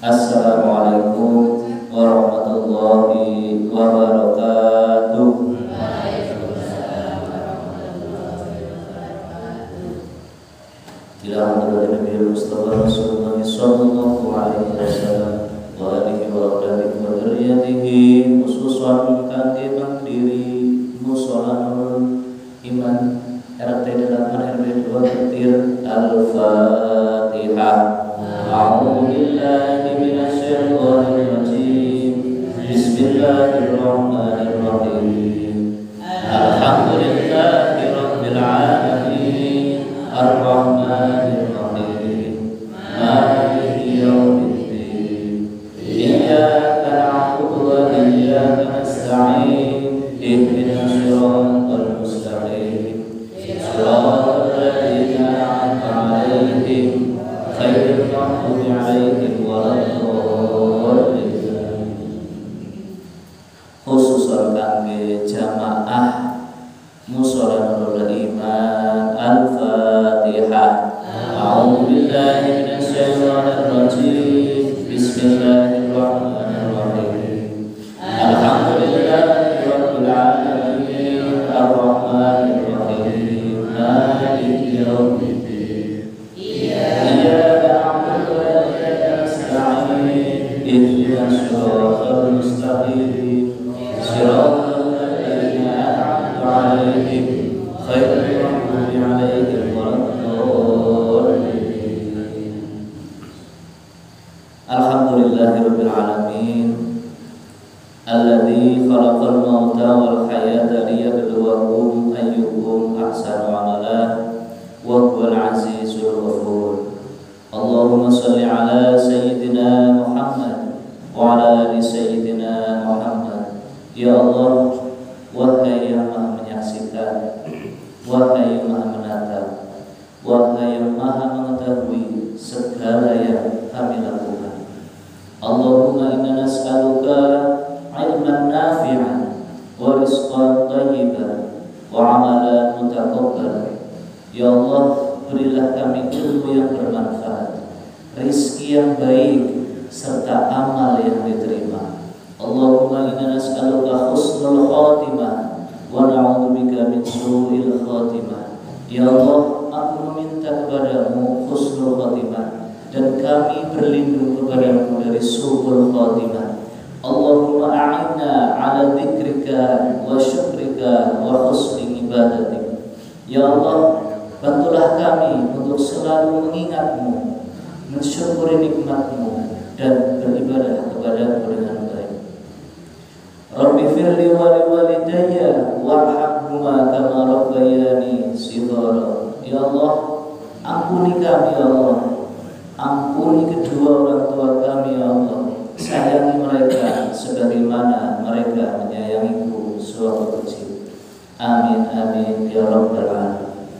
Assalamualaikum warahmatullahi wabarakatuh. Ila hadratin Nabi Mustafa Rasulullah sallallahu alaihi wasallam wa alihi wa sahbihi wa dzurriyyatihi khususan kangge mandiri musolanul iman RT 8 RW 2 Ketir Al-Fatihah. A'udzu billahi minasyaitonir rajim. Bismillahirrahmanirrahim. Alhamdulillahi rabbil alamin. Ar-Rahmanir Rahim. Maliki yaumiddin. Iyyaka na'budu wa iyyaka nasta'in. Ihdinas siratal mustaqim. Siratal ladzina an'amta 'alaihim ghairil maghdubi 'alaihim waladdallin. Khususan kangge jamaah mushola Nurul Iman Al-Fatihah. A'udzu billahi minasyaitonir rajim. Bismillahirrahmanirrahim. Alhamdulillahi rabbil alamin. Ar-Rahmanir Rahim. Maliki yaumiddin. Iyyaka na'budu wa iyyaka nasta'in. Ihdinas siratal mustaqim. Siratal ladzina an'amta 'alaihim ghairil maghdubi 'alaihim waladdallin. Alhamdulillahirabbil alamin. Alladzi khalaqal mauta wal hayata liyabluwakum ayyukum ahsanu amala wa huwal azizul ghafur. Allahumma shalli ala sayyidina Muhammad wa ala ali sayyidina Muhammad. Ya Allah, wahai yang maha menyaksikan, wahai yang maha menatap, wahai yang maha mengetahui segala yang kami lakukan. Allahumma inna nas'aluka ilman nafi'an wa rizqan thayyiban wa amalan mutaqabbal. Ya Allah, berilah kami ilmu yang bermanfaat, rizki yang baik, serta amal yang diterima. Allahumma inna nas'aluka husnul khatimah wa na'udzubika min su'il khatimah. Ya Allah, aku meminta kepadamu husnul khatimah dan kami berlindung kepadamu dari su'ul khatimah. Allahumma a'inna ala dzikrika wa syukrika wa husni ibadatik. Ya Allah, bantulah kami untuk selalu mengingatmu, mensyukuri nikmatmu dan beribadah kepadamu dengan baik. Rabbi firli wa liwalidayya warhamhuma kama rabbayani shighara. Ya Allah, ampuni kami ya Allah, ampuni kedua orang tua kami ya Allah, sayangi mereka sebagaimana mereka menyayangiku sewaktu kecil. Amin amin ya rabbal alamin.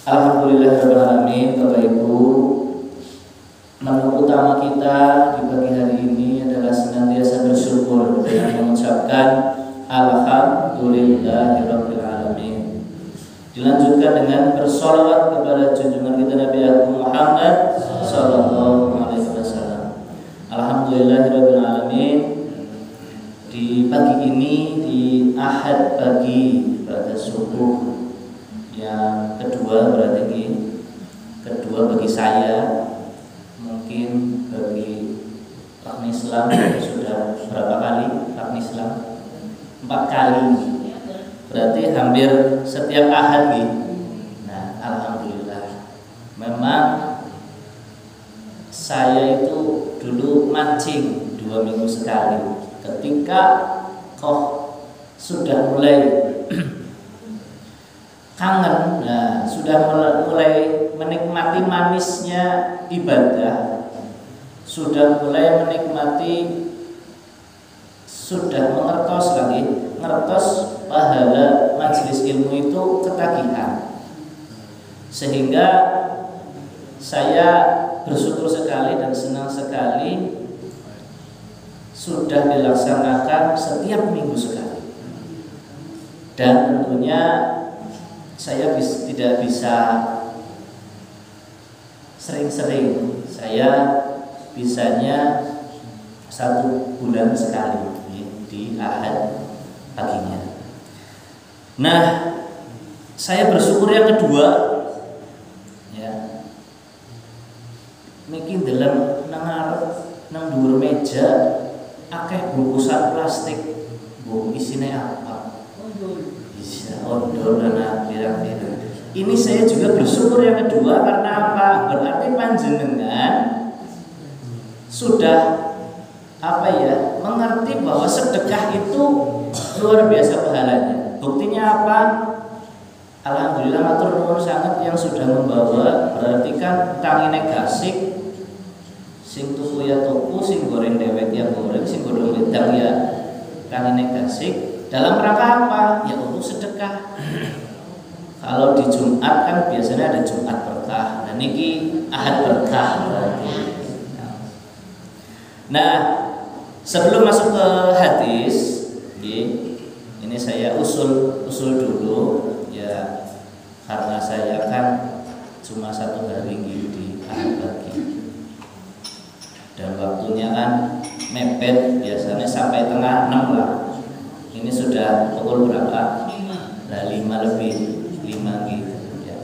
Alhamdulillahirabbil alamin. Bapak Ibu, menu utama kita di pagi hari ini adalah senantiasa bersyukur dengan mengucapkan alhamdulillahirabbil alamin. Dilanjutkan dengan bersolawat kepada junjungan kita Nabi Agung Muhammad sallallahu alaihi wasallam. Alhamdulillahirabbil alamin. Di pagi ini, di Ahad pagi pada subuh yang kedua, berarti ini kedua bagi saya, mungkin bagi Rakni Islam sudah berapa kali Rakni Islam? 4 kali, berarti hampir setiap Ahad gitu. Nah, alhamdulillah. Memang saya itu dulu mancing 2 minggu sekali. Ketika sudah mulai kangen, nah, sudah mulai menikmati manisnya ibadah, sudah mulai menikmati, sudah ngertos pahala majelis ilmu itu ketagihan, sehingga saya bersyukur sekali dan senang sekali sudah dilaksanakan setiap minggu sekali. Dan tentunya saya tidak bisa sering-sering. Saya bisanya 1 bulan sekali di Ahad paginya. Nah, saya bersyukur yang kedua, ya, niki dalam nang dhuwur meja akeh bungkusan plastik, bu isine apa? Bisa odol dan pirang-pirang. Ini saya juga bersyukur yang kedua karena apa? Berarti panjenengan sudah mengerti bahwa sedekah itu luar biasa pahalanya. Buktinya apa? Alhamdulillah matur nuwun sangat yang sudah membawa, berarti kan tangine gasik, sing tuku ya tuku, sing goreng dewek ya goreng, sing godhong wedang ya tangine gasik. Dalam rangka apa? Ya untuk sedekah. Kalau di Jumat kan biasanya ada Jumat berkah, dan niki Ahad berkah berarti. Nah, sebelum masuk ke hadis, ini saya usul dulu, ya, karena saya kan cuma 1 hari di Ahad pagi, dan waktunya kan mepet, biasanya sampai tengah 6 lah. Ini sudah pukul berapa? Nah, 5 lebih 5 gitu, ya.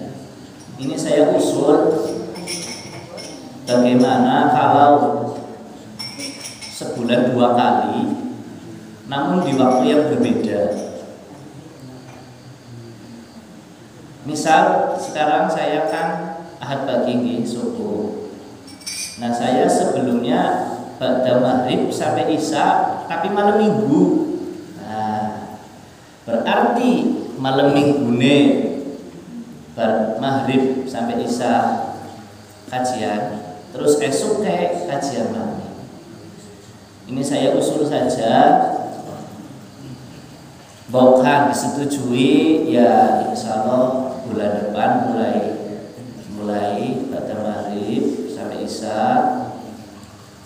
Ini saya usul bagaimana kalau sebulan 2 kali, namun di waktu yang berbeda. Misal sekarang saya kan Ahad pagi subuh. Nah, saya sebelumnya ba'da maghrib sampai isya, tapi malam minggu. Nah, berarti malam minggune bar maghrib sampai isya kajian, terus esok kayak kajian lagi. Ini saya usul saja, bahkan disetujui, ya insya Allah bulan depan mulai ba'da maghrib sampai isya,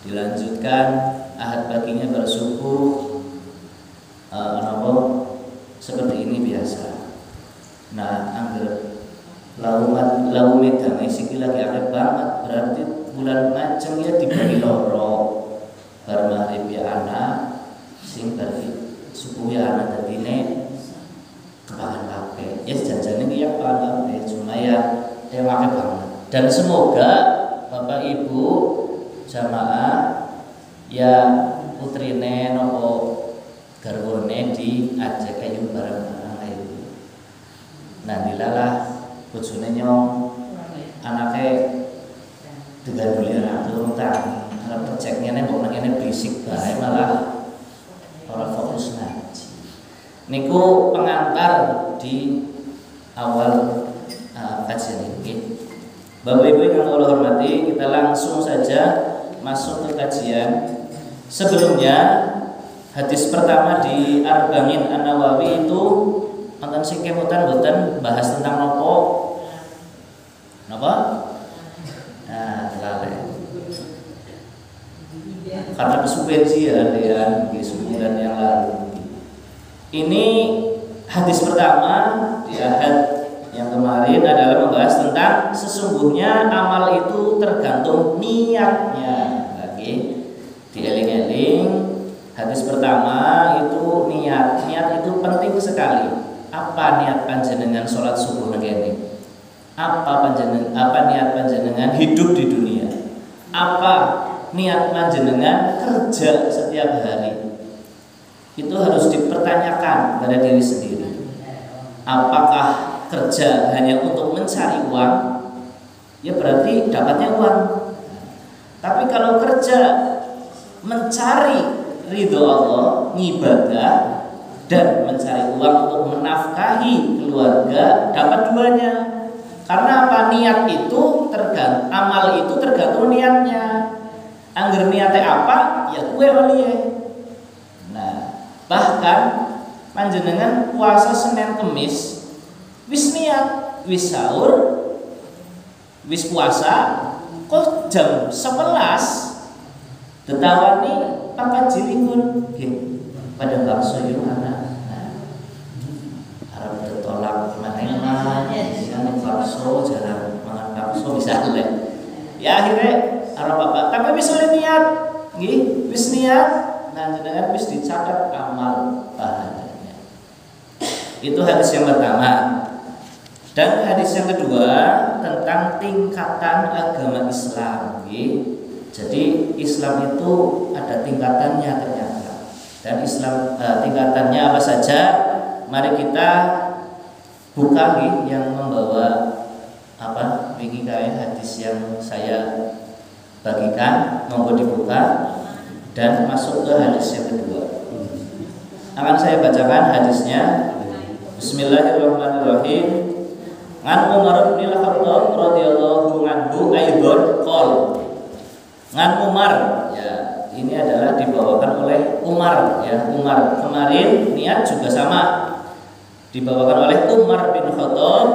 dilanjutkan Ahad paginya bersubuh, seperti ini biasa. Nah, angger lau medang siki lagi akeh banget, berarti bulan ngajeng ya dibagi loro. Bar maghrib ya anak, sing bari subuh ya anak, dadine kepahan kabeh. Ya janjane ki ya kepahan kabeh, cuma ya akeh banget. Dan semoga Bapak Ibu jamaah ya putrine nopo garwane diajak ayo bareng-bareng ayo. Nah, dilalah bojone nyong anake diganduli ra turun tangan. Arep cek ngene kok ngene berisik bae malah ora fokus ngaji. Niku pengantar di awal kajian ini. Bapak Ibu yang Allah hormati, kita langsung saja masuk ke kajian. Sebelumnya hadis pertama di Arba'in An-Nawawi itu wonten sing kemutan boten bahas tentang nopo? Napa? Nah, lale. Karena kesupensian ya di sebulan yang lalu. Ini hadis pertama di Ahad yang kemarin adalah membahas tentang sesungguhnya amal itu tergantung niatnya. Oke, dieling-eling. Hadis pertama itu niat. Niat itu penting sekali. Apa niat panjenengan sholat subuh ngene? Apa niat panjenengan hidup di dunia? Apa niat panjenengan kerja setiap hari? Itu harus dipertanyakan pada diri sendiri. Apakah kerja hanya untuk mencari uang? Ya berarti dapatnya uang. Tapi kalau kerja mencari ridho Allah, ngibadah, dan mencari uang untuk menafkahi keluarga, dapat duanya. Karena apa? Niat itu tergantung, amal itu tergantung niatnya. Angger niatnya apa? Ya kue oleh. Nah, bahkan panjenengan puasa Senin Kemis, wis niat, wis sahur, wis puasa, kok jam 11 tetawani pangkat jilingun, pada bakso yung anak. Nah, harap tertolak mana bakso jarang mangan bakso misalnya. Ya akhirnya arep bapak tapi wis niat nggih, wis niat nah jenengan wis dicatat amal pahalanya. Itu hadis yang pertama. Dan hadis yang kedua tentang tingkatan agama Islam. Jadi Islam itu ada tingkatannya ternyata. Dan Islam tingkatannya apa saja? Mari kita buka yang membawa apa? Ini kayak hadis yang saya bagikan, monggo dibuka dan masuk ke hadis yang kedua. Akan saya bacakan hadisnya. Bismillahirrahmanirrahim. An Umar bin Khattab radhiyallahu anhu aidan qol. An Umar, ya ini adalah dibawakan oleh Umar ya. Umar kemarin niat juga sama. Dibawakan oleh Umar bin Khattab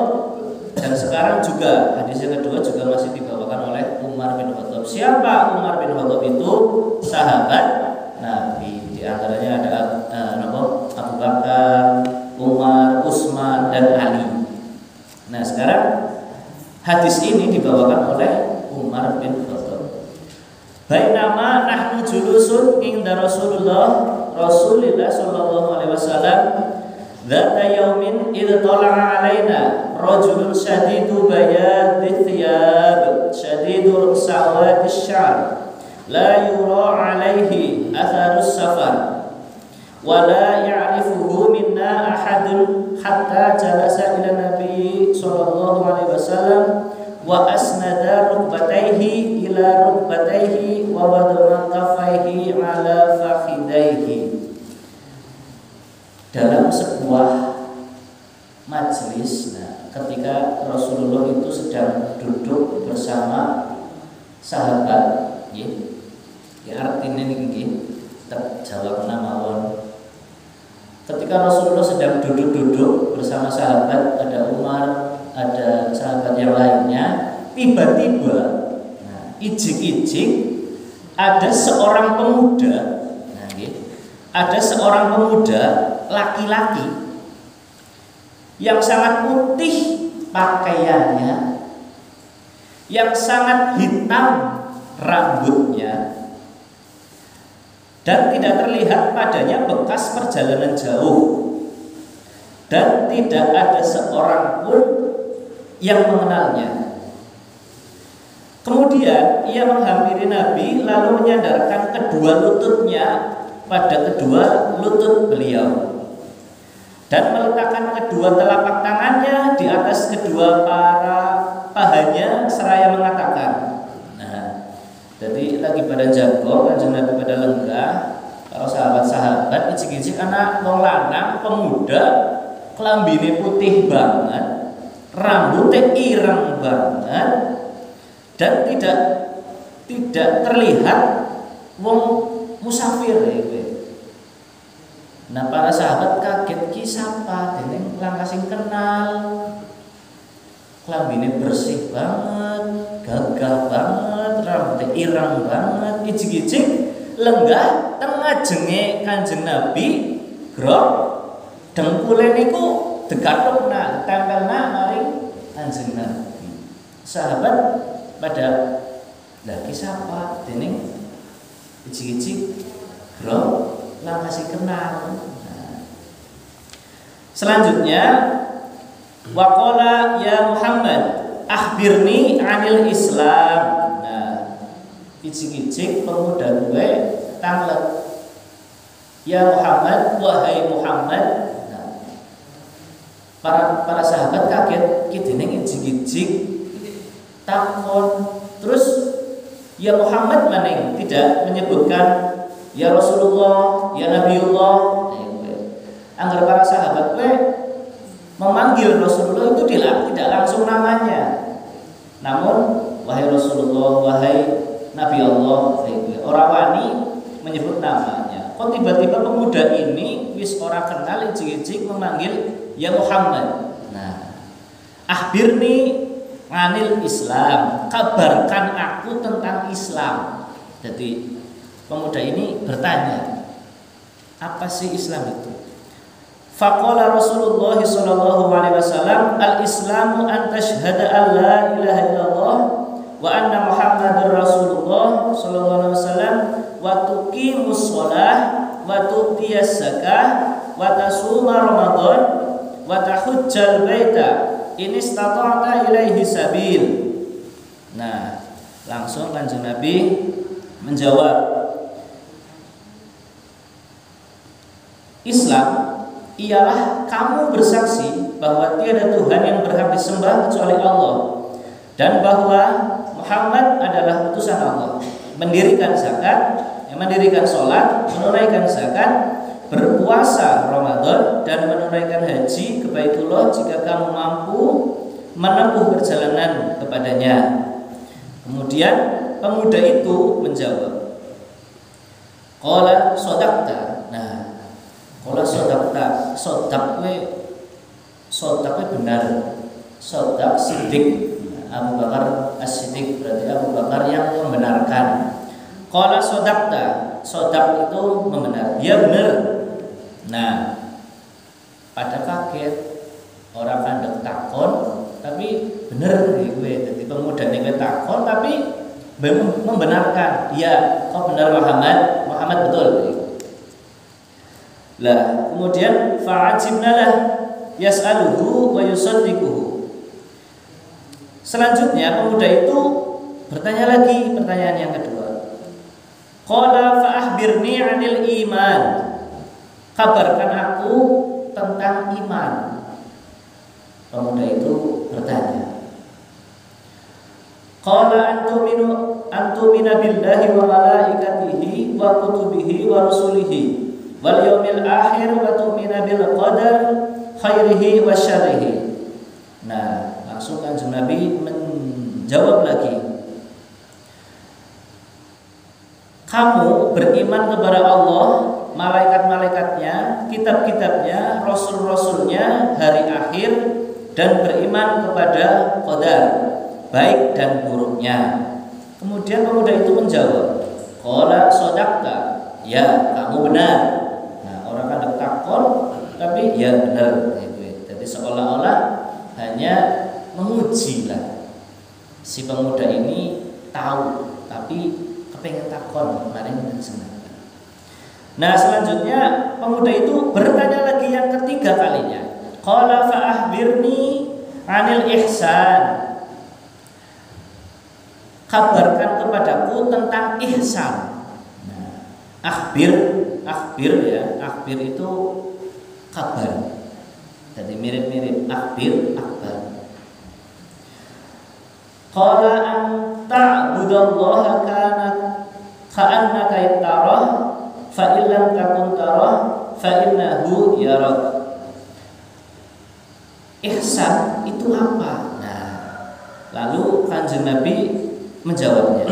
dan sekarang juga hadis yang kedua juga masih dibawakan oleh Umar bin Khattab. Siapa Umar bin Khattab itu? Sahabat Nabi. Di antaranya ada Abu Bakar, Umar, Utsman dan Ali. Nah sekarang hadis ini dibawakan oleh Umar bin Khattab. Bainama nahnu julusun inda Rasulullah sallallahu alaihi wasallam dzata yaumin idh tala'a alaina rajulun shadidu bayadith thiyab shadidu sawadi syar la yura alaihi atharus safar wa la ya'rifuhu minna ahadun hatta jalasa ila Nabi sallallahu alaihi wasallam wa asnada rukbatayhi ila rukbatayhi wa wadama kafaihi ala fakhidaihi. Dalam sebuah majelis, nah, ketika Rasulullah itu sedang duduk bersama sahabat, ya artinya ini terjawab namawon. Ketika Rasulullah sedang duduk-duduk bersama sahabat, ada Umar, ada sahabat yang lainnya, tiba-tiba, nah, ijik-ijik ada seorang pemuda, nah, ada seorang pemuda laki-laki yang sangat putih pakaiannya, yang sangat hitam rambutnya, dan tidak terlihat padanya bekas perjalanan jauh, dan tidak ada seorang pun yang mengenalnya. Kemudian ia menghampiri Nabi lalu menyandarkan kedua lututnya pada kedua lutut beliau dan meletakkan kedua telapak tangannya di atas kedua pahanya seraya mengatakan, nah, jadi lagi pada jago, kanjeng Nabi pada lenggah. Kalau sahabat-sahabat ijik-ijik anak wong lanang pemuda kelambine putih banget, rambutnya ireng banget, dan tidak terlihat wong musafir ya. Nah para sahabat kaget, ki sapa dene langkah sing kenal, kelambine bersih banget, gagah banget, rambutnya ireng banget, ijik-ijik lenggah tengah jenge kanjeng Nabi, grok dengkule niku degathukna tempelna maring kanjeng Nabi. Sahabat pada lagi sapa dening ijik-ijik grok lah masih kenal. Nah, selanjutnya waqala ya Muhammad akhbirni anil Islam. Nah, ijik-ijik pemuda gue tanglet, ya Muhammad, wahai Muhammad. Nah, para sahabat kaget, kidene ijik-ijik takon, terus ya Muhammad maning tidak menyebutkan ya Rasulullah, ya Nabiullah. Angger para sahabat gue memanggil Rasulullah itu tidak langsung namanya, namun wahai Rasulullah, wahai Nabi Allah, orang wani menyebut namanya. Kok tiba-tiba pemuda ini wis ora kenal ijik-ijik memanggil ya Muhammad. Nah, akhbirni anil Islam, kabarkan aku tentang Islam. Jadi pemuda ini bertanya, apa sih Islam itu? Faqala Rasulullah sallallahu alaihi wasallam, al-Islamu an tashhada an la ilaha illallah wa anna Muhammadar Rasulullah sallallahu alaihi wasallam wa tuqimus shalah wa tu'tiyaz zakah wa tasuma Ramadan wa tahujjal baita in istata'ta ilaihi sabil. Nah, langsung Kanjeng Nabi menjawab, Islam ialah kamu bersaksi bahwa tiada Tuhan yang berhak disembah kecuali Allah dan bahwa Muhammad adalah utusan Allah, mendirikan zakat, mendirikan sholat, menunaikan zakat, berpuasa Ramadan, dan menunaikan haji ke Baitullah jika kamu mampu menempuh perjalanan kepadanya. Kemudian pemuda itu menjawab, qala shadaqta. Nah, qala shadaqta, shadaqwe benar, shadaq siddiq. Abu Bakar as-Siddiq berarti Abu Bakar yang membenarkan. Qala shadaqta, shadaq itu membenar, dia benar. Nah, pada kaget orang kandek takon tapi bener gue. Jadi pemuda ini takon tapi membenarkan. Ya, kau benar Muhammad betul. Lah, kemudian fa'ajibna lah yas'aluhu wa yusaddiquhu. Selanjutnya pemuda itu bertanya lagi, pertanyaan yang kedua. Qala fa'akhbirni 'anil iman. Kabarkan aku tentang iman. Pemuda itu bertanya. Qala antumina billahi wa malaikatihi wa kutubihi wa rusulihi wal yaumil akhir wa tu'mina bil qadar khairihi wa syarrihi. Nah, langsung Kanjeng Nabi menjawab lagi. Kamu beriman kepada Allah, malaikat-malaikatnya, kitab-kitabnya, rasul-rasulnya, hari akhir, dan beriman kepada qadar, baik dan buruknya. Kemudian pemuda itu menjawab, qala shadaqta, ya kamu benar. Nah, orang kan takon tapi ya benar. Jadi seolah-olah hanya menguji lah. Si pemuda ini tahu tapi kepengen takon kemarin senang. Nah, selanjutnya pemuda itu bertanya lagi yang ketiga kalinya. Qala fa'akhbirni 'anil ihsan. Kabarkan kepadaku tentang ihsan. Nah, akhbir ya, akhbir itu kabar. Jadi mirip-mirip akhbir, akbar. Qala an ta'budallaha ka'annaka tarah fa illam takun tarah fa innahu yarak. Ihsan itu apa? Nah, lalu Kanjeng Nabi menjawabnya,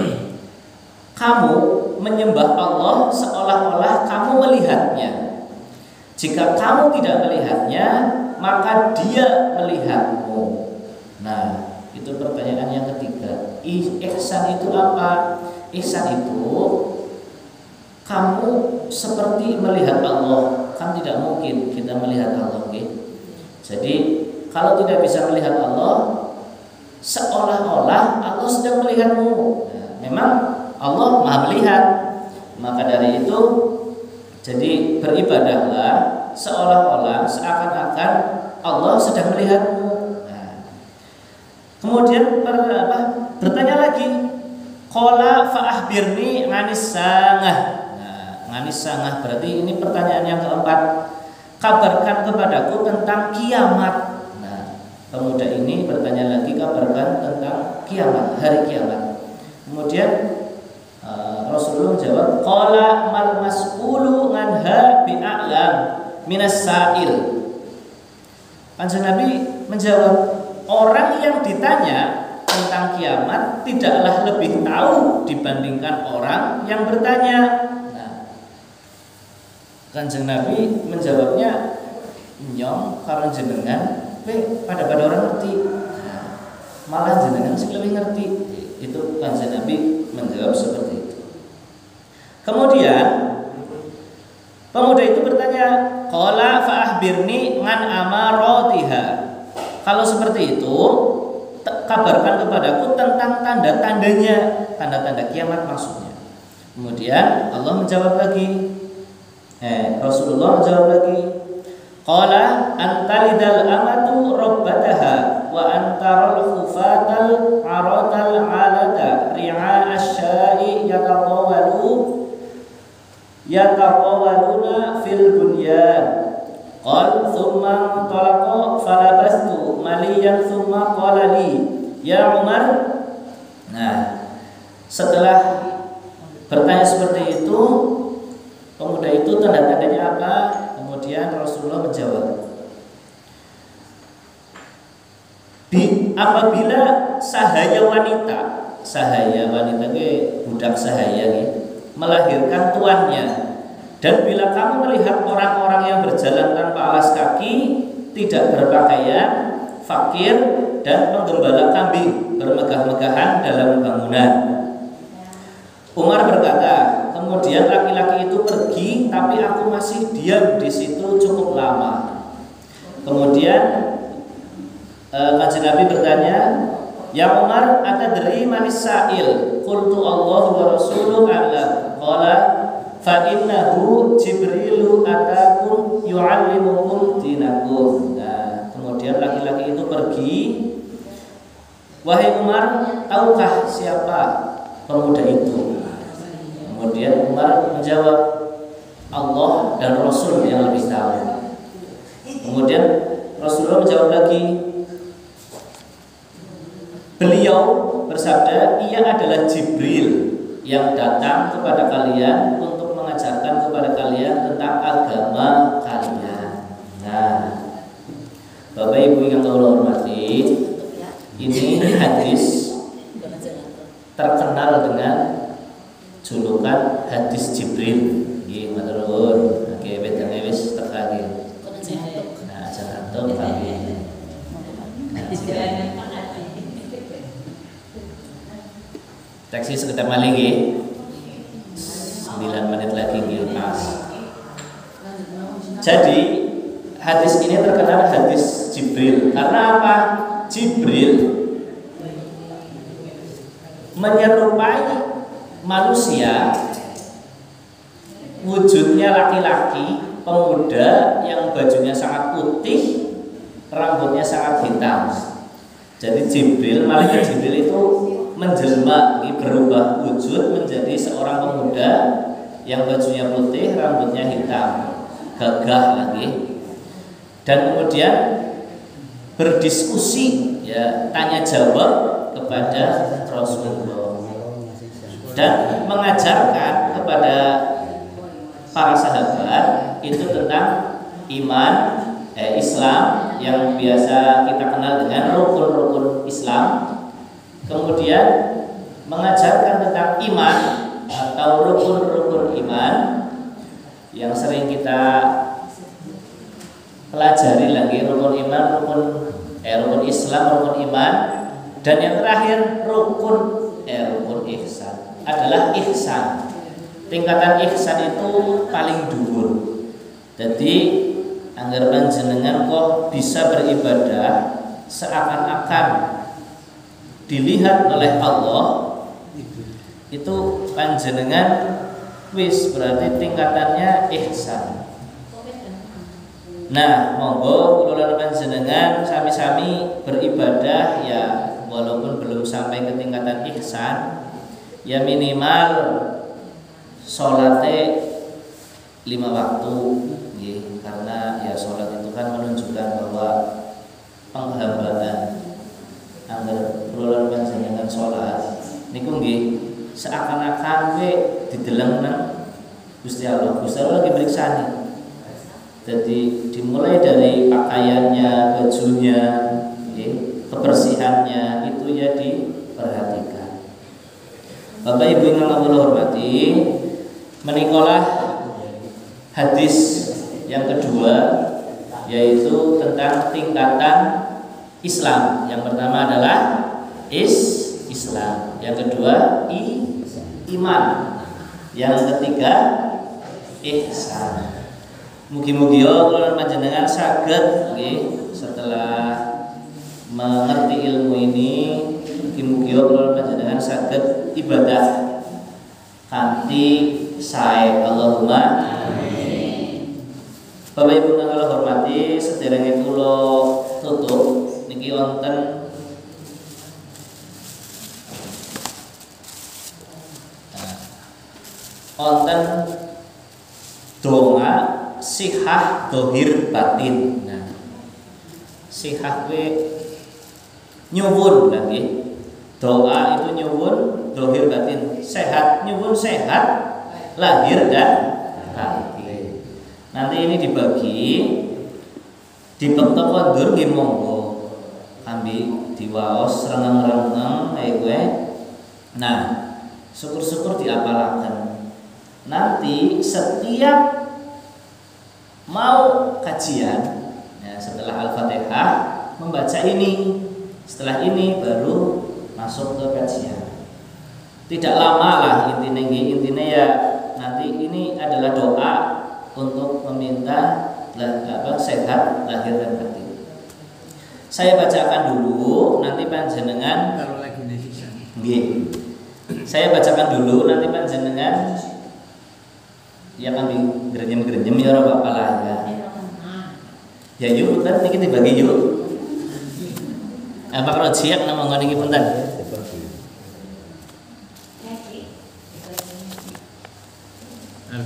kamu menyembah Allah seolah-olah kamu melihatnya. Jika kamu tidak melihatnya, maka dia melihatmu. Nah, itu pertanyaan yang ketiga. Ihsan itu apa? Ihsan itu kamu seperti melihat Allah. Kan tidak mungkin kita melihat Allah, okay? Jadi kalau tidak bisa melihat Allah, seolah-olah Allah sedang melihatmu. Nah, memang Allah Maha melihat. Maka dari itu, jadi beribadahlah seolah-olah seakan-akan Allah sedang melihatmu. Nah, kemudian bertanya lagi, qala fa'akhbirni 'anis sangah. Nah, 'anis sangah berarti ini pertanyaan yang keempat. Kabarkan kepadaku tentang kiamat. Nah, pemuda ini bertanya lagi, kabarkan tentang kiamat, hari kiamat. Kemudian Rasulullah menjawab, qala mal mas'ulu anha bi'a'lam minas sa'il. Kanjeng Nabi menjawab, orang yang ditanya tentang kiamat tidaklah lebih tahu dibandingkan orang yang bertanya. Nah, Kanjeng Nabi menjawabnya, nyong karo jenengan pada orang ngerti. Nah, malah jenengan sing lebih ngerti. Itu Kanjeng Nabi menjawab seperti itu. Kemudian pemuda itu bertanya, qala fa'akhbirni 'an amaratiha. Kalau seperti itu, kabarkan kepadaku tentang tanda-tandanya, tanda-tanda kiamat maksudnya. Kemudian Allah menjawab lagi, Rasulullah menjawab lagi, qala antalidal amatu rabbataha wa antarul khufatal aratal alata ri'a asya'i yataqawaluna fil bunyan. Qal thumma talaqa falabastu maliyan thumma qala li ya Umar. Nah, setelah bertanya seperti itu, pemuda itu tanda-tandanya apa? Kemudian Rasulullah menjawab, apabila sahaya wanita ke budak sahaya melahirkan tuannya, dan bila kamu melihat orang-orang yang berjalan tanpa alas kaki, tidak berpakaian, fakir, dan menggembala kambing bermegah-megahan dalam bangunan. Umar berkata, kemudian laki-laki itu pergi, tapi aku masih diam di situ cukup lama. Kemudian Kanjeng Nabi bertanya, ya Umar, atadri manis sa'il? Qultu Allah wa rasuluhu a'lam. Qala fa innahu Jibrilu atakum yu'allimukum dinakum. Nah, kemudian laki-laki itu pergi. Wahai Umar, tahukah siapa pemuda itu? Kemudian Umar menjawab, Allah dan Rasul yang lebih tahu. Kemudian Rasulullah menjawab lagi, beliau bersabda, ia adalah Jibril yang datang kepada kalian untuk mengajarkan kepada kalian tentang agama kalian. Nah, Bapak Ibu yang Allah hormati, ini hadis terkenal dengan julukan hadis Jibril. Nggih, matur nuwun. Oke, bedane wis tekake. Nah, jangan antuk tapi. Taksi sekedar malih nggih. 9 menit lagi nggih pas. Jadi hadis ini terkenal hadis Jibril. Karena apa? Jibril menyerupai manusia, wujudnya laki-laki, pemuda yang bajunya sangat putih, rambutnya sangat hitam. Jadi Jibril, malaikat Jibril itu menjelma, berubah wujud menjadi seorang pemuda yang bajunya putih, rambutnya hitam, gagah lagi, dan kemudian berdiskusi, ya, tanya jawab kepada Rasulullah dan mengajarkan kepada para sahabat itu tentang iman, Islam yang biasa kita kenal dengan rukun-rukun Islam. Kemudian mengajarkan tentang iman atau rukun-rukun iman yang sering kita pelajari lagi, rukun iman, rukun Islam, rukun iman, dan yang terakhir rukun ihsan adalah ihsan. Tingkatan ihsan itu paling dhuwur. Jadi anggar panjenengan kok bisa beribadah seakan-akan dilihat oleh Allah, itu panjenengan wis berarti tingkatannya ihsan. Nah, monggo kula panjenengan sami-sami beribadah ya, walaupun belum sampai ke tingkatan ihsan, ya minimal sholatnya 5 waktu, karena ya sholat itu kan menunjukkan bahwa penghambaan. Angger kula panjenengan sholat niku nggih seakan-akan we dideleng nang Gusti Allah. Gusti Allah lagi meriksani. Jadi dimulai dari pakaiannya, bajunya, kebersihannya itu ya diperhatikan. Bapak Ibu yang Allah hormati, menikolah hadis yang kedua, yaitu tentang tingkatan Islam. Yang pertama adalah Islam, yang kedua iman, yang ketiga ihsan. Mugi-mugi kula panjenengan saged nggih setelah mengerti ilmu ini, mugi-mugi kula panjenengan saged ibadah kanthi sae. Allahumma amin. Bapak Ibu kang kula hormati, sederenge kula tutup niki wonten donga sihah dohir batin. Nah, sihah kuwi nyuwun lagi. Doa itu nyuwun dohir batin. Sehat nyuwun sehat lahir dan batin. Nanti ini dibagi dibentuk kondur nggih monggo. Kambi diwaos rengeng-rengeng kayak gue. Nah, syukur-syukur diapalaken. Nanti setiap mau kajian, ya, setelah Al-Fatihah membaca ini, setelah ini baru masuk ke kajian. Tidak lama lah intinya ya, nanti ini adalah doa untuk meminta sehat lahir dan batin. Saya bacakan dulu, nanti panjenengan kalau lagi nggih. Saya bacakan dulu, nanti panjenengan ya kan grenyem-grenyem ya ora apa-apa lah ya. Ya yuk, kan niki dibagi yuk. Apa kalau siap nama niki punten.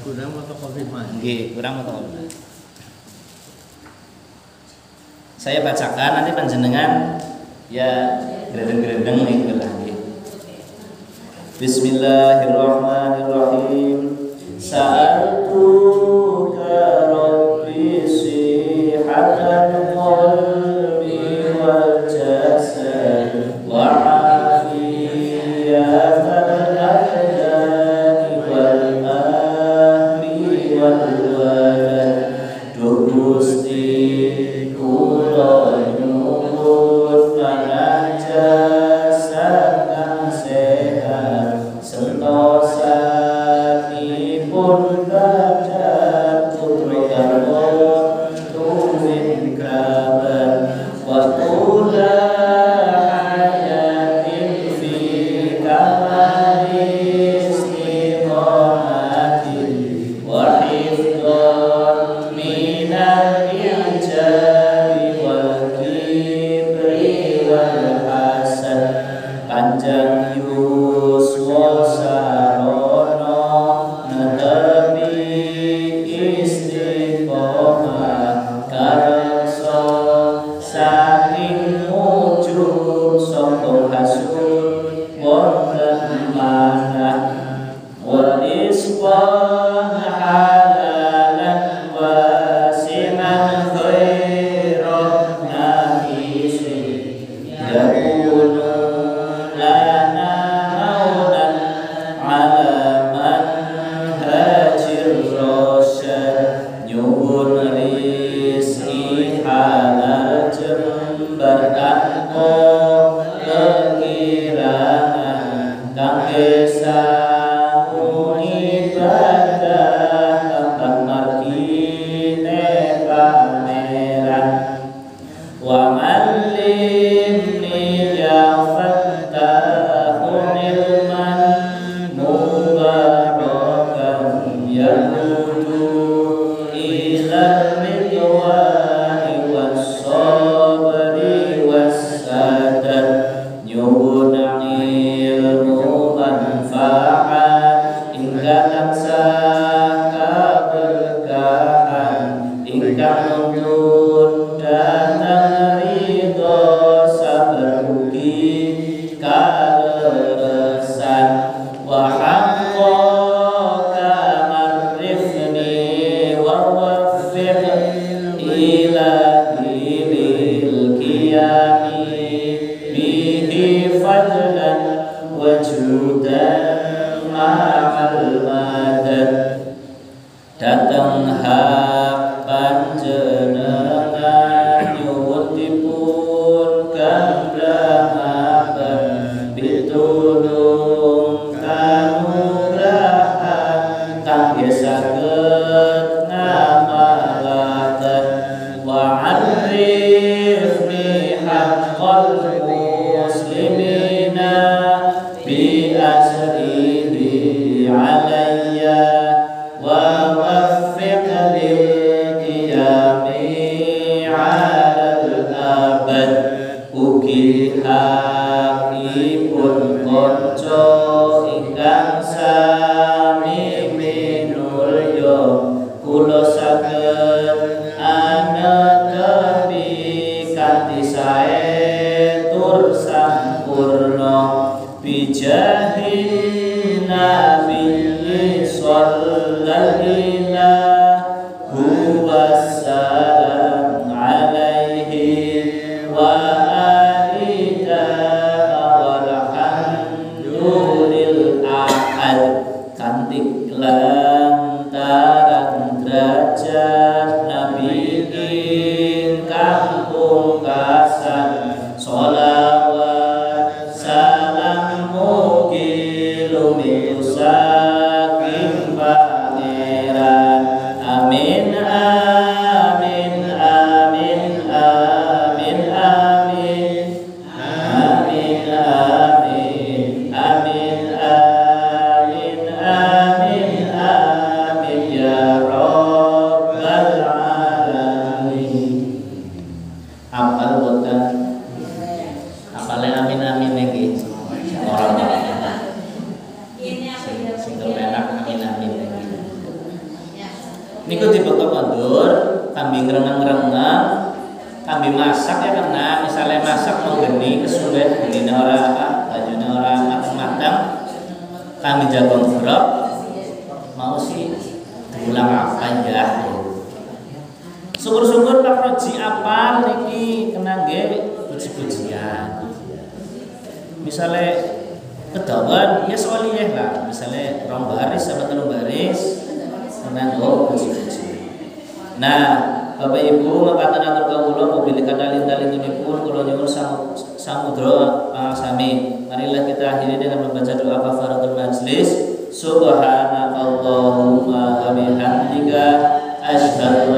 Kurang atau kopi mas? Nggih, kurang atau kopi. Saya bacakan nanti panjenengan ya gerendeng-gerendeng nih lah. Bismillahirrahmanirrahim. Sa'altuka rabbi sihatan qalbi wal jasad wa afiyatan abdani wal ahli wal walad. Duh Gusti kula nyuwun panajasa kang sehat sentosa pun baca tutur kabar tumin kabar wakula hayatin fi kamali istiqamatin wa hifdhan minal ijabi wal kibri wal hasad panjang yuswa datang hak panjenengan nyuwun dipun gandhangaken pitulung kanugrahan kangge saged ngamalaken wa arifni haqqan والمسلمين بأسره علي ووفق للقيام على الأبد ugi hakipun konco ingkang sami minulya kula saged anetepi kanthi sae tur sampurna bijahin nabiyyi sallallahu wassalam alaihi wa alida walhamdulil ahad kanthi lantaran derajat nabi ingkang pungkasan sholawat salam mugi lumiu saking pangeran amin amin amin amin amin amin amin amin amin amin amin ya rabbal alamin. Apal boten apale amin amin niki orang sing kepenak amin amin niki niku dibetok kondur kambi ngreneng-ngreneng kambi masak ya kena misalnya masak menggeni kesuwen begini ora apa bajunya ora matang-matang kambi jagung grok mau sih diulang apa ya syukur-syukur Pak Roji apal niki kena nggih puji-pujian misalnya kedawan ya soliyah lah misalnya rong baris sama telung baris kena nggo puji-puji. Nah Bapak Ibu makaten atur kawula mobil kadalin-dalinipun kula nyuwun samudra pangasami. Marilah kita akhiri dengan membaca doa kafaratul majlis. Subhanakallahumma wa bihamdika asyhadu